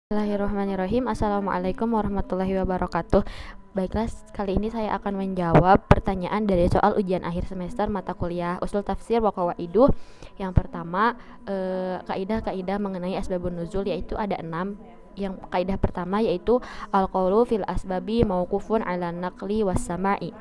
Bismillahirrahmanirrahim. Assalamualaikum warahmatullahi wabarakatuh. Baiklah, kali ini saya akan menjawab pertanyaan dari soal ujian akhir semester mata kuliah Ushul Tafsir wa Qawaiduh. Yang pertama, kaidah-kaidah mengenai asbabun nuzul, yaitu ada 6. Yang kaidah pertama yaitu al-qaulu fil asbabi mauqufun 'ala naqli was sama'i.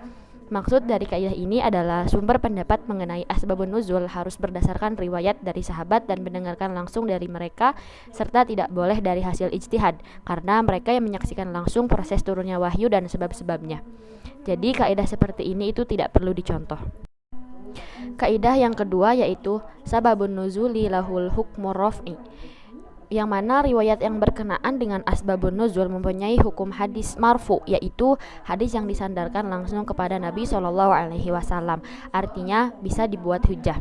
Maksud dari kaidah ini adalah sumber pendapat mengenai asbabun nuzul harus berdasarkan riwayat dari sahabat dan mendengarkan langsung dari mereka, serta tidak boleh dari hasil ijtihad, karena mereka yang menyaksikan langsung proses turunnya wahyu dan sebab-sebabnya. Jadi kaidah seperti ini itu tidak perlu dicontoh. Kaidah yang kedua yaitu sababun nuzuli lahul hukmur raf'i, yang mana riwayat yang berkenaan dengan asbabun nuzul mempunyai hukum hadis marfu, yaitu hadis yang disandarkan langsung kepada Nabi SAW. Artinya bisa dibuat hujah.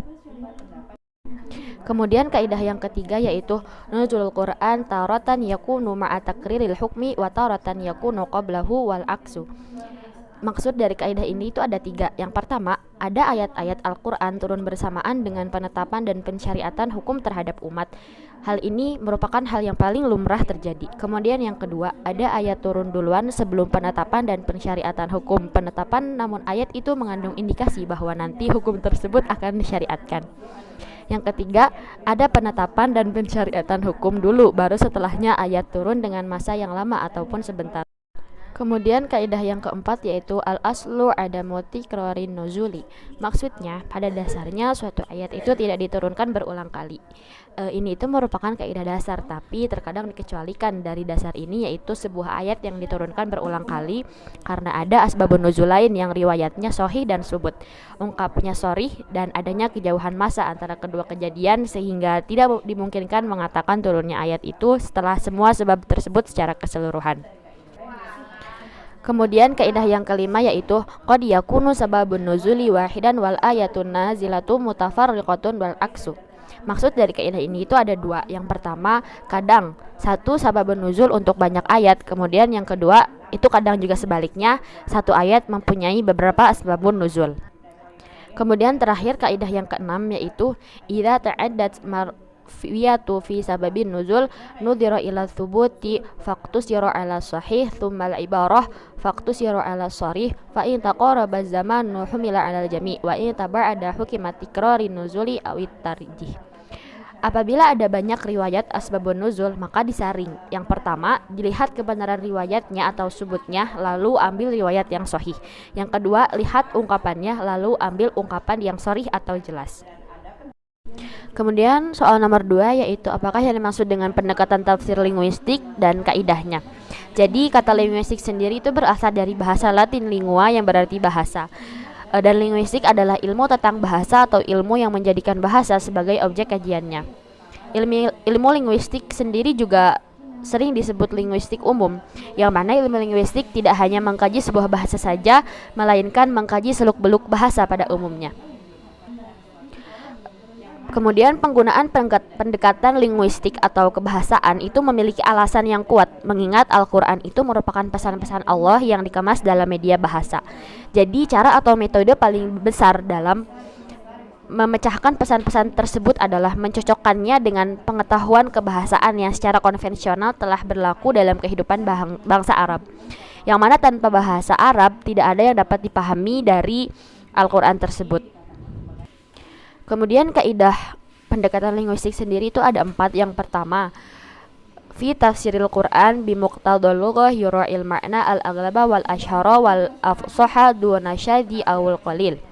Kemudian kaidah yang ketiga yaitu nuzulul Quran taratan yakunu ma'a takriril hukmi wa taratan yakunu qablahu wal aksu. Maksud dari kaidah ini itu ada 3. Yang pertama, ada ayat-ayat Al-Quran turun bersamaan dengan penetapan dan pensyariatan hukum terhadap umat. Hal ini merupakan hal yang paling lumrah terjadi. Kemudian yang kedua, ada ayat turun duluan sebelum penetapan dan pensyariatan hukum penetapan, namun ayat itu mengandung indikasi bahwa nanti hukum tersebut akan disyariatkan. Yang ketiga, ada penetapan dan pensyariatan hukum dulu, baru setelahnya ayat turun dengan masa yang lama ataupun sebentar. Kemudian kaidah yang keempat yaitu al-aslu adamu tikrarin nuzuli. Maksudnya pada dasarnya suatu ayat itu tidak diturunkan berulang kali. Ini itu merupakan kaidah dasar, tapi terkadang dikecualikan dari dasar ini, yaitu sebuah ayat yang diturunkan berulang kali karena ada asbabun nuzul lain yang riwayatnya sahih dan subut, ungkapnya sharih, dan adanya kejauhan masa antara kedua kejadian sehingga tidak dimungkinkan mengatakan turunnya ayat itu setelah semua sebab tersebut secara keseluruhan. Kemudian kaidah yang kelima yaitu qad yakunu sababun nuzuli wahidan wal ayatun nazilatu mutafarriqatun wal aksu. Maksud dari kaidah ini itu ada 2. Yang pertama, kadang satu sababun nuzul untuk banyak ayat, kemudian yang kedua itu kadang juga sebaliknya, satu ayat mempunyai beberapa asbabun nuzul. Kemudian terakhir kaidah yang keenam yaitu idza ta'addat fiyatu fi sababin nuzul nudhira ila thubuti faqtus yara ala sahih thumma al ibarah faqtus yara ala sharih fa in taqaraba zaman humila ala jami' wa in taba'ada hukimat tikrarin nuzuli awit tarjih. Apabila ada banyak riwayat asbabun nuzul, maka disaring. Yang pertama, dilihat kebenaran riwayatnya atau subutnya, lalu ambil riwayat yang sahih. Yang kedua, lihat ungkapannya, lalu ambil ungkapan yang sharih atau jelas. Kemudian soal nomor 2 yaitu apakah yang dimaksud dengan pendekatan tafsir linguistik dan kaidahnya. Jadi kata linguistik sendiri itu berasal dari bahasa Latin lingua yang berarti bahasa. Dan linguistik adalah ilmu tentang bahasa atau ilmu yang menjadikan bahasa sebagai objek kajiannya. Ilmu linguistik sendiri juga sering disebut linguistik umum, yang mana ilmu linguistik tidak hanya mengkaji sebuah bahasa saja, melainkan mengkaji seluk-beluk bahasa pada umumnya. Kemudian penggunaan pendekatan linguistik atau kebahasaan itu memiliki alasan yang kuat, mengingat Al-Quran itu merupakan pesan-pesan Allah yang dikemas dalam media bahasa. Jadi cara atau metode paling besar dalam memecahkan pesan-pesan tersebut adalah mencocokkannya dengan pengetahuan kebahasaan yang secara konvensional telah berlaku dalam kehidupan bangsa Arab, yang mana tanpa bahasa Arab tidak ada yang dapat dipahami dari Al-Quran tersebut. Kemudian kaidah pendekatan linguistik sendiri itu ada 4. Yang pertama, fi tafsiril Quran bi muqtadal lughah yura'il ma'na al-aghlaba wal ashhara wal afsaha duna syadhi awul qalil.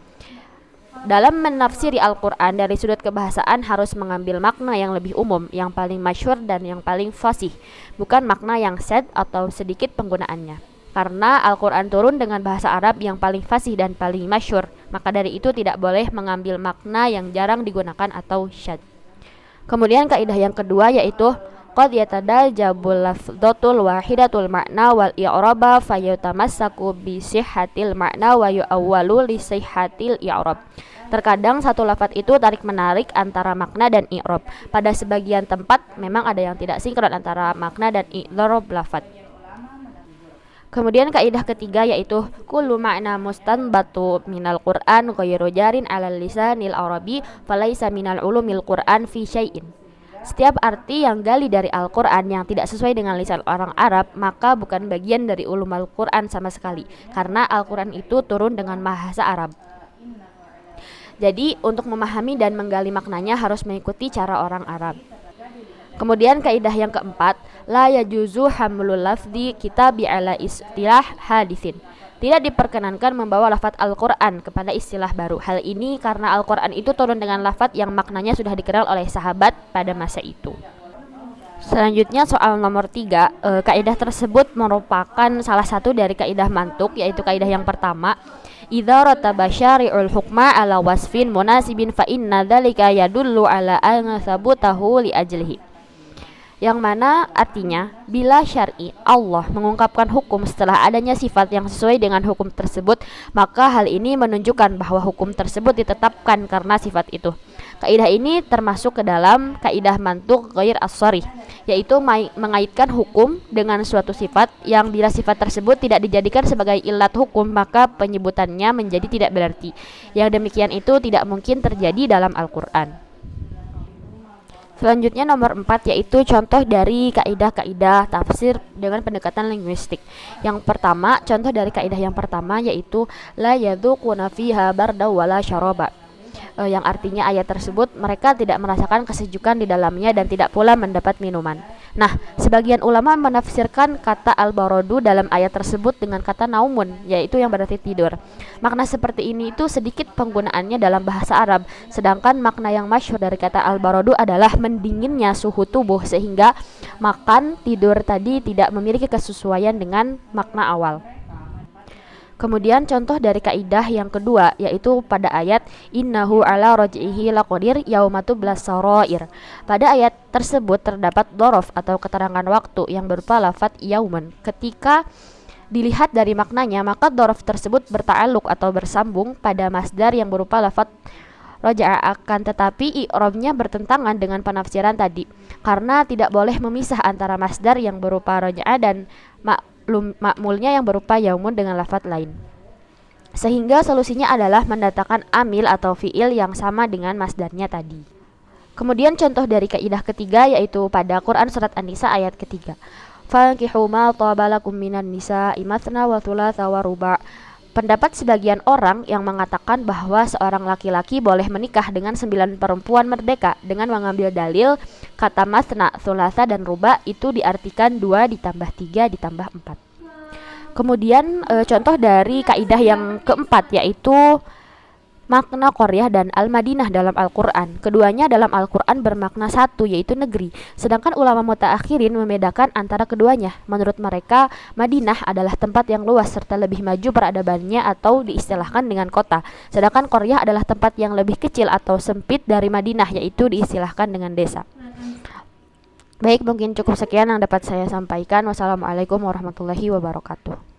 Dalam menafsiri Al-Quran dari sudut kebahasaan harus mengambil makna yang lebih umum, yang paling masyhur dan yang paling fasih, bukan makna yang syadz atau sedikit penggunaannya. Karena Al-Quran turun dengan bahasa Arab yang paling fasih dan paling masyhur, maka dari itu tidak boleh mengambil makna yang jarang digunakan atau syadz. Kemudian kaidah yang kedua yaitu qad yatadajabul lafdhatul wahidatul ma'na wal i'raba fayutamassaku bi sihhatil ma'na wa yu'awwalu li sihhatil i'rab. Terkadang satu lafaz itu tarik-menarik antara makna dan i'rab. Pada sebagian tempat memang ada yang tidak sinkron antara makna dan i'rab lafaz. Kemudian kaidah ketiga yaitu kullu ma'na mustanbatu minal Qur'an ghairu jarin 'alal lisanil arabi falaisa minal ulumil Qur'an fi syai'in. Setiap arti yang gali dari Al-Quran yang tidak sesuai dengan lisan orang Arab, maka bukan bagian dari ulum Al-Quran sama sekali, karena Al-Quran itu turun dengan bahasa Arab. Jadi untuk memahami dan menggali maknanya harus mengikuti cara orang Arab. Kemudian kaidah yang keempat, la yajuzu hamlul lafzi kitabi ala istilah hadisin. Tidak diperkenankan membawa lafaz Al-Quran kepada istilah baru. Hal ini karena Al-Quran itu turun dengan lafaz yang maknanya sudah dikenal oleh sahabat pada masa itu. Selanjutnya soal nomor 3, kaidah tersebut merupakan salah satu dari kaidah mantuk, yaitu kaidah yang pertama, idza rataba syari'ul hukma ala wasfin munasibin fa inna dzalika yadullu ala an sabutahu li ajlihi. Yang mana artinya bila syar'i Allah mengungkapkan hukum setelah adanya sifat yang sesuai dengan hukum tersebut, maka hal ini menunjukkan bahwa hukum tersebut ditetapkan karena sifat itu. Kaidah ini termasuk ke dalam kaidah mantuk ghair as-sharih, yaitu mengaitkan hukum dengan suatu sifat yang bila sifat tersebut tidak dijadikan sebagai ilat hukum, maka penyebutannya menjadi tidak berarti. Yang demikian itu tidak mungkin terjadi dalam Al-Quran. Selanjutnya nomor 4, yaitu contoh dari kaidah-kaidah tafsir dengan pendekatan linguistik. Yang pertama, contoh dari kaidah yang pertama yaitu la yadzuquna fiha barda wala syaraba. Yang artinya ayat tersebut mereka tidak merasakan kesejukan di dalamnya dan tidak pula mendapat minuman. Nah, sebagian ulama menafsirkan kata al-baradu dalam ayat tersebut dengan kata naumun, yaitu yang berarti tidur. Makna seperti ini itu sedikit penggunaannya dalam bahasa Arab, sedangkan makna yang masyhur dari kata al-baradu adalah mendinginnya suhu tubuh, sehingga makan tidur tadi tidak memiliki kesesuaian dengan makna awal. Kemudian contoh dari kaidah yang kedua yaitu pada ayat innahu ala raj'ihi laqadir yaumatu blasarair. Pada ayat tersebut terdapat dzaraf atau keterangan waktu yang berupa lafaz yauman. Ketika dilihat dari maknanya, maka dzaraf tersebut berta'alluq atau bersambung pada masdar yang berupa lafaz raja'a, akan tetapi i'rabnya bertentangan dengan penafsiran tadi karena tidak boleh memisah antara masdar yang berupa raja'a dan makmulnya yang berupa yaumun dengan lafaz lain. Sehingga solusinya adalah mendatangkan amil atau fiil yang sama dengan masdarnya tadi. Kemudian contoh dari kaidah ketiga yaitu pada Quran surat An-Nisa ayat ketiga. Fankihu ma taba lakum minan nisa'i matsna wa thulatsa wa ruba'. Pendapat sebagian orang yang mengatakan bahwa seorang laki-laki boleh menikah dengan 9 perempuan merdeka dengan mengambil dalil kata masna, thulatsa dan ruba itu diartikan 2 ditambah 3 ditambah 4. Kemudian contoh dari kaidah yang keempat yaitu makna Qaryah dan Al-Madinah dalam Al-Quran. Keduanya dalam Al-Quran bermakna satu, yaitu negeri. Sedangkan ulama mutaakhirin membedakan antara keduanya. Menurut mereka, Madinah adalah tempat yang luas serta lebih maju peradabannya atau diistilahkan dengan kota. Sedangkan Qaryah adalah tempat yang lebih kecil atau sempit dari Madinah, yaitu diistilahkan dengan desa. Baik, mungkin cukup sekian yang dapat saya sampaikan. Wassalamualaikum warahmatullahi wabarakatuh.